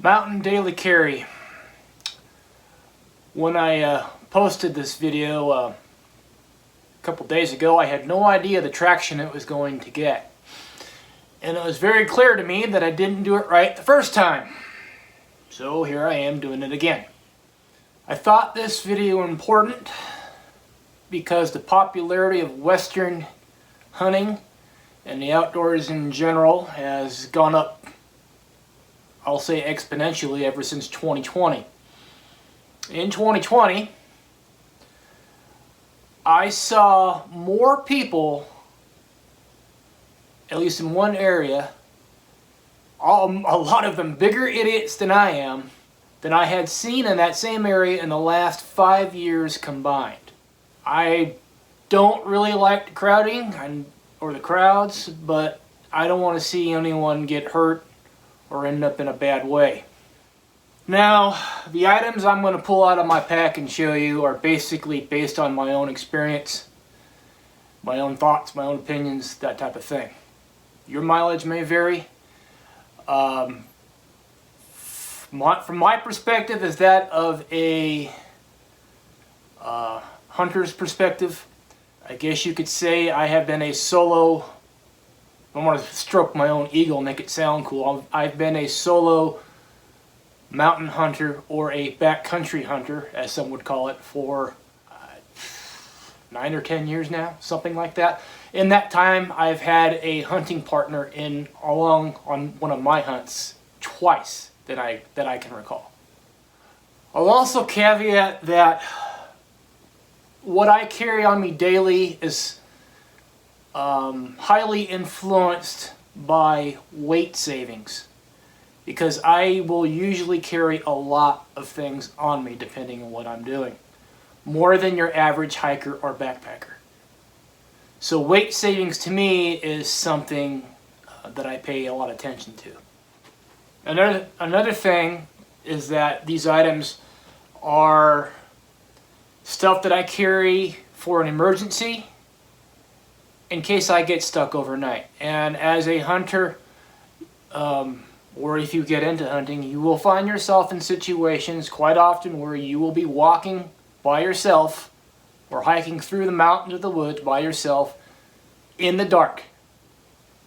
Mountain daily carry. When I posted this video a couple days ago, I had no idea the traction it was going to get. And it was very clear to me that I didn't do it right the first time. So here I am doing it again. I thought this video important because the popularity of Western hunting and the outdoors in general has gone up, I'll say exponentially, ever since 2020. In 2020, I saw more people, at least in one area, a lot of them bigger idiots than I am, than I had seen in that same area in the last 5 years combined. I don't really like the crowding or the crowds, but I don't want to see anyone get hurt or end up in a bad way. Now, the items I'm going to pull out of my pack and show you are basically based on my own experience, my own thoughts, my own opinions, that type of thing. Your mileage may vary. From my perspective is that of a hunter's perspective. I guess you could say I have been a solo, I want to stroke my own ego and make it sound cool. I've been a solo mountain hunter, or a backcountry hunter, as some would call it, for 9 or 10 years now, something like that. In that time, I've had a hunting partner along on one of my hunts twice that I can recall. I'll also caveat that what I carry on me daily is highly influenced by weight savings, because I will usually carry a lot of things on me depending on what I'm doing. More than your average hiker or backpacker. So weight savings to me is something that I pay a lot of attention to. Another thing is that these items are stuff that I carry for an emergency in case I get stuck overnight. And as a hunter, or if you get into hunting, you will find yourself in situations quite often where you will be walking by yourself or hiking through the mountains or the woods by yourself in the dark.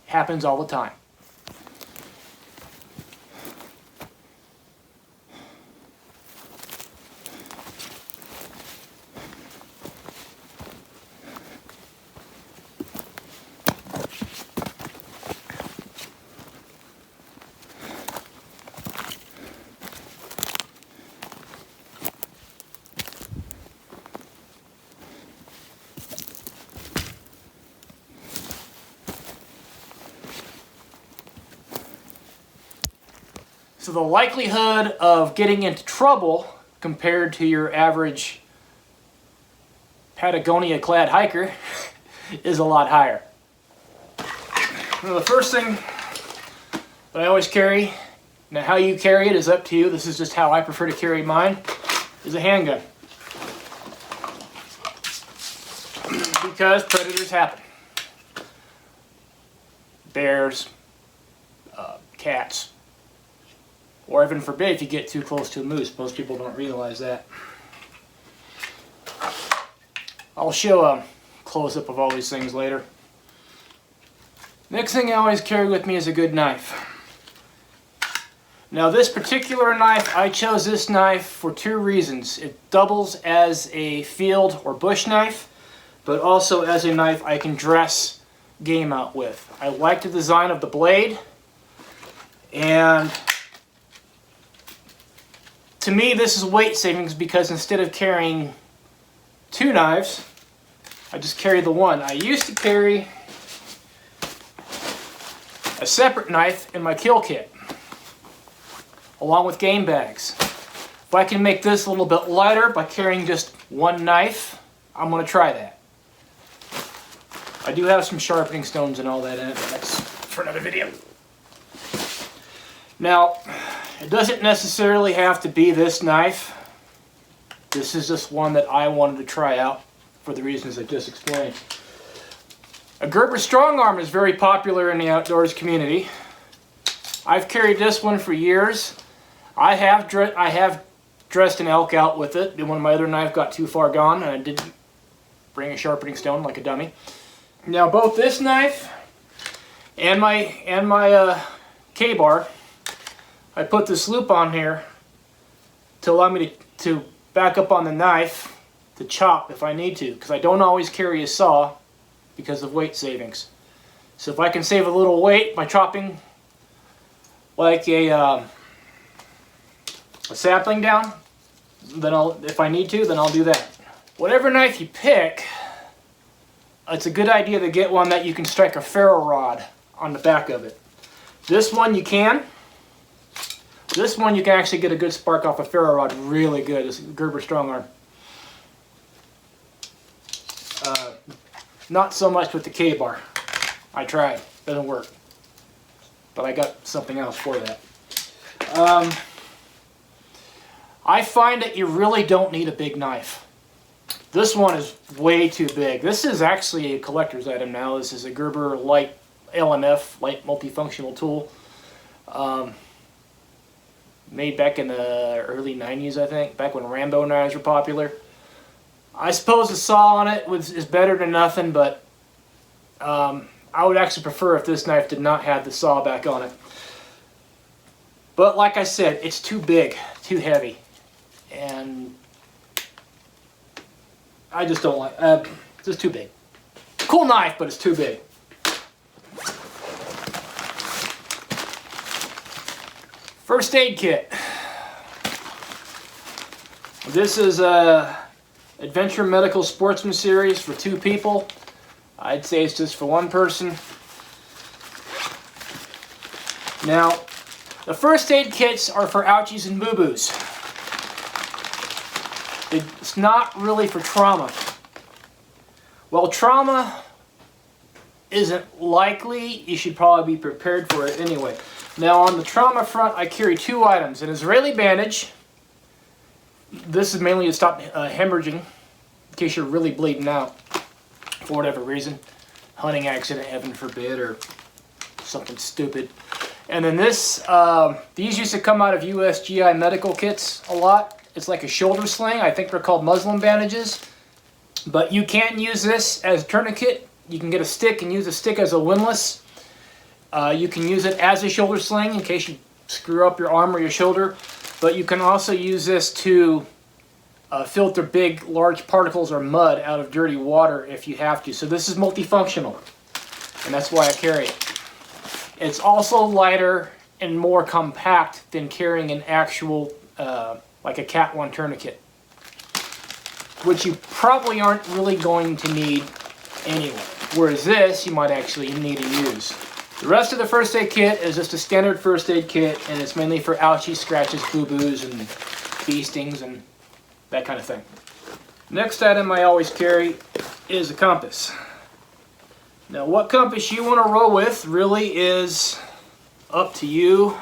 Happens all the time. So the likelihood of getting into trouble compared to your average Patagonia-clad hiker is a lot higher. Now, the first thing that I always carry, now how you carry it is up to you, this is just how I prefer to carry mine, is a handgun. Because predators happen. Bears, cats, or heaven forbid if you get too close to a moose. Most people don't realize that. I'll show a close-up of all these things later. Next thing I always carry with me is a good knife. Now this particular knife, I chose this knife for 2 reasons. It doubles as a field or bush knife, but also as a knife I can dress game out with. I like the design of the blade, and to me, this is weight savings because instead of carrying 2 knives, I just carry the one. I used to carry a separate knife in my kill kit, along with game bags. If I can make this a little bit lighter by carrying just 1 knife, I'm going to try that. I do have some sharpening stones and all that in it, but that's for another video. Now, it doesn't necessarily have to be this knife. This is just one that I wanted to try out for the reasons I just explained. A Gerber strong arm is very popular in the outdoors community. I've carried this one for years. I have dressed an elk out with it. When my other knife got too far gone, and I didn't bring a sharpening stone like a dummy. Now both this knife and my K-bar, I put this loop on here to allow me to back up on the knife to chop if I need to, because I don't always carry a saw because of weight savings. So if I can save a little weight by chopping like a sapling down, then if I need to, then I'll do that. Whatever knife you pick, it's a good idea to get one that you can strike a ferro rod on the back of it. This one you can. This one you can actually get a good spark off a ferro rod really good. It's Gerber strong arm. Not so much with the K-bar. I tried. Doesn't work. But I got something else for that. I find that you really don't need a big knife. This one is way too big. This is actually a collector's item now. This is a Gerber light LMF, light multifunctional tool. Made back in the early 90s, I think, back when Rambo knives were popular. I suppose the saw on it is better than nothing, but I would actually prefer if this knife did not have the saw back on it. But like I said, it's too big, too heavy, and I just don't like it's just too big. Cool knife, but it's too big. First aid kit. This is a Adventure Medical Sportsman series for 2 people. I'd say it's just for 1 person. Now, the first aid kits are for ouchies and boo-boos. It's not really for trauma. Well, trauma isn't likely. You should probably be prepared for it anyway. Now, on the trauma front, I carry 2 items. An Israeli bandage. This is mainly to stop hemorrhaging, in case you're really bleeding out for whatever reason. Hunting accident, heaven forbid, or something stupid. And then this, these used to come out of USGI medical kits a lot. It's like a shoulder sling. I think they're called Muslim bandages. But you can use this as a tourniquet. You can get a stick and use a stick as a windlass. You can use it as a shoulder sling in case you screw up your arm or your shoulder. But you can also use this to filter big, large particles or mud out of dirty water if you have to. So this is multifunctional, and that's why I carry it. It's also lighter and more compact than carrying an actual, like a Cat 1 tourniquet, which you probably aren't really going to need anyway. Whereas this, you might actually need to use. The rest of the first aid kit is just a standard first aid kit, and it's mainly for ouchies, scratches, boo-boos, and bee stings, and that kind of thing. Next item I always carry is a compass. Now, what compass you want to roll with really is up to you.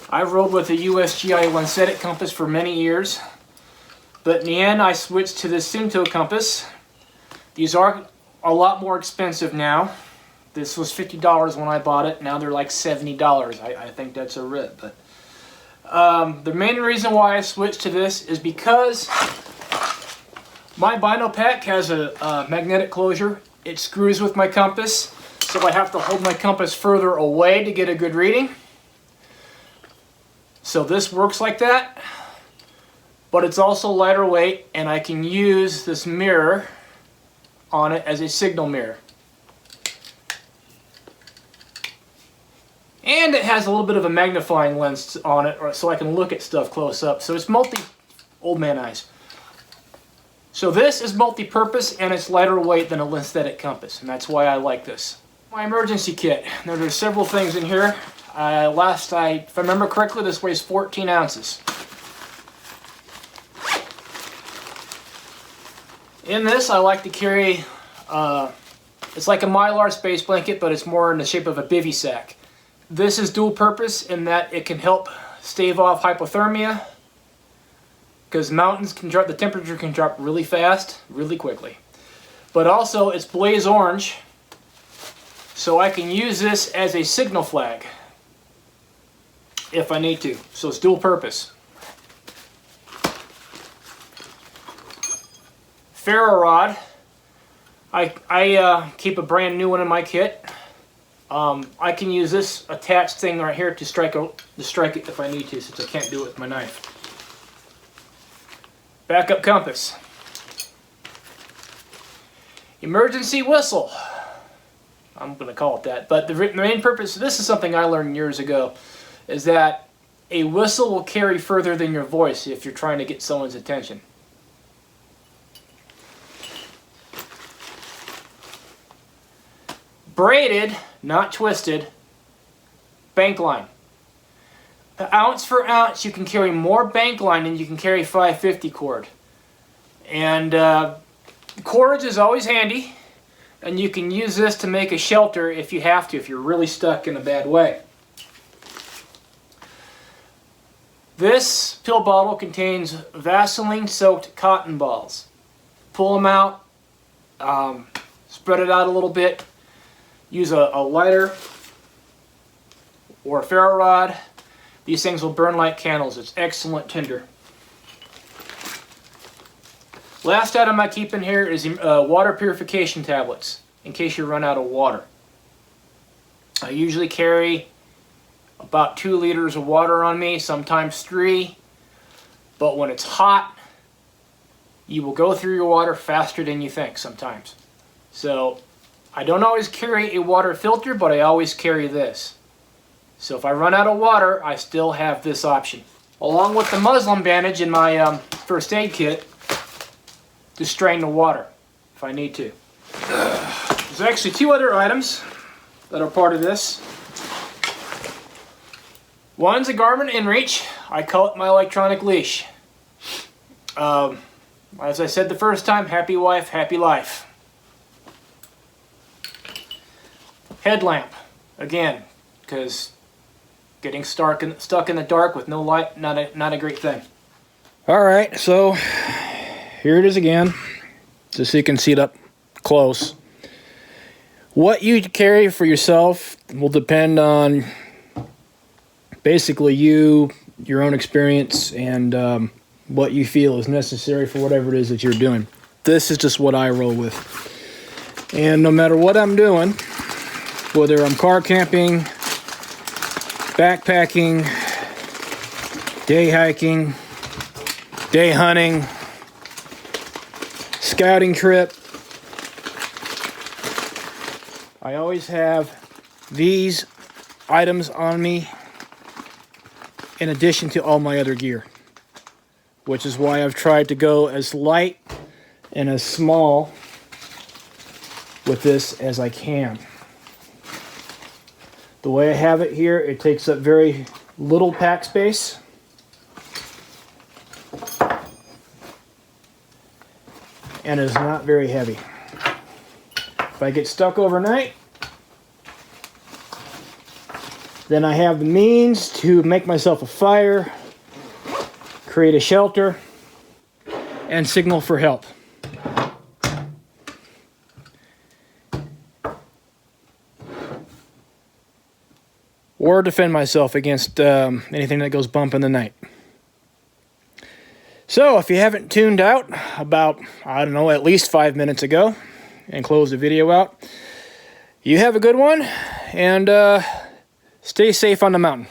I've rolled with a USGI Lancetic compass for many years, but in the end I switched to this Sinto compass. These are a lot more expensive now. This was $50 when I bought it. Now they're like $70. I think that's a rip. But the main reason why I switched to this is because my Bino pack has a magnetic closure. It screws with my compass, so I have to hold my compass further away to get a good reading. So this works like that, but it's also lighter weight, and I can use this mirror on it as a signal mirror. And it has a little bit of a magnifying lens on it, so I can look at stuff close up. So it's old man eyes. So this is multi-purpose, and it's lighter weight than a Lancetic compass, and that's why I like this. My emergency kit. Now there's several things in here. If I remember correctly, this weighs 14 ounces. In this, I like to carry, it's like a Mylar space blanket, but it's more in the shape of a bivy sack. This is dual purpose in that it can help stave off hypothermia, because mountains can drop, the temperature can drop really fast, really quickly. But also it's blaze orange, so I can use this as a signal flag. if I need to. So it's dual purpose. Ferro rod. I keep a brand new one in my kit. I can use this attached thing right here to strike it if I need to, since I can't do it with my knife. Backup compass. Emergency whistle. I'm going to call it that. But the main purpose, this is something I learned years ago, is that a whistle will carry further than your voice if you're trying to get someone's attention. Braided, not twisted, bank line. Ounce for ounce, you can carry more bank line than you can carry 550 cord. And cords is always handy, and you can use this to make a shelter if you have to, if you're really stuck in a bad way. This pill bottle contains Vaseline-soaked cotton balls. Pull them out, spread it out a little bit, use a lighter or a ferro rod. These things will burn like candles. It's excellent tinder. Last item I keep in here is water purification tablets, in case you run out of water. I usually carry about 2 liters of water on me, sometimes 3. But when it's hot, you will go through your water faster than you think sometimes. So I don't always carry a water filter, but I always carry this. So if I run out of water, I still have this option. Along with the muslin bandage in my first aid kit to strain the water if I need to. There's actually 2 other items that are part of this. One's a Garmin InReach. I call it my electronic leash. As I said the first time, happy wife, happy life. Headlamp, again, because getting stuck in the dark with no light, not a great thing. All right, so here it is again, just so you can see it up close. What you carry for yourself will depend on basically your own experience, and what you feel is necessary for whatever it is that you're doing. This is just what I roll with. And no matter what I'm doing, whether I'm car camping, backpacking, day hiking, day hunting, scouting trip, I always have these items on me in addition to all my other gear, which is why I've tried to go as light and as small with this as I can. The way I have it here, it takes up very little pack space. And is not very heavy. If I get stuck overnight, then I have the means to make myself a fire, create a shelter, and signal for help. Or defend myself against anything that goes bump in the night. So, if you haven't tuned out about, I don't know, at least 5 minutes ago, and closed the video out, you have a good one, and stay safe on the mountain.